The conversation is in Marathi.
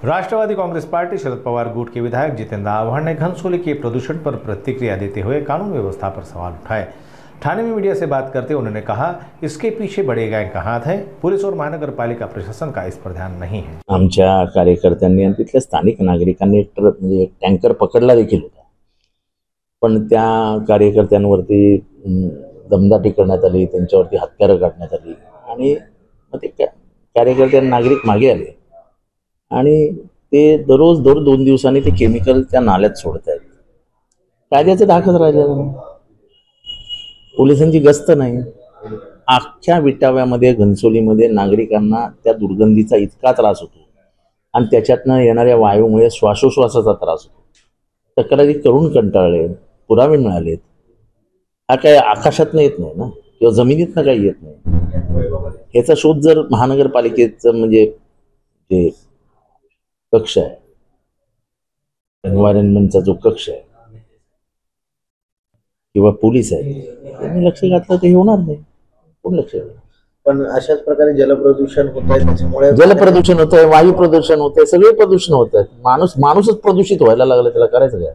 राष्ट्रवादी कांग्रेस पार्टी शरद पवार गुट के विधायक जितेंद्र आव्हाड ने घनसोली के प्रदूषण पर प्रतिक्रिया देते हुए कानून व्यवस्था पर सवाल उठाए। ठाणे में मीडिया से बात करते उन्होंने कहा, इसके पीछे बड़े गैंग का हाथ है। पुलिस और महानगर पालिका प्रशासन का इस पर ध्यान नहीं है। आमच्या कार्यकर्त्यांनी आणि तिथल्या स्थानिक नागरिकांनी म्हणजे टँकर पकडला देखील होता, पण त्या कार्यकर्त्यांवरती दमदाटी करण्यात आली, त्यांच्यावरती हत्यारं काढण्यात आली आणि मग ते कार्यकर्ते नागरिक मागे आले आणि ते दररोज 2 दिवसांनी ते केमिकल त्या नाल्यात सोडतायत। कायद्याचे धाकच राहिलेलं नाही, पोलिसांची गस्त नाही। अख्ख्या विटाव्यामध्ये घनसोलीमध्ये नागरिकांना त्या दुर्गंधीचा इतका त्रास होतो आणि त्याच्यातनं येणाऱ्या वायूमुळे श्वासोश्वासाचा त्रास होतो। तक्रारी करून कंटाळले, पुरावे मिळालेत। हा काय आकाशातनं येत नाही ना, किंवा जमिनीतनं काही येत नाही। ह्याचा शोध जर महानगरपालिकेचं म्हणजे जे कक्ष आहे, एन्व्हायरमेंटचा जो कक्ष आहे किंवा पोलीस आहे, त्यांनी लक्ष घातलं तर होणार नाही। कोण लक्ष घालणार? पण अशाच प्रकारे जलप्रदूषण होत आहे, त्याच्यामुळे जलप्रदूषण होत आहे, वायू प्रदूषण होत आहे, सगळे प्रदूषण होत आहेत। माणूसच प्रदूषित व्हायला लागला, त्याला करायचं काय?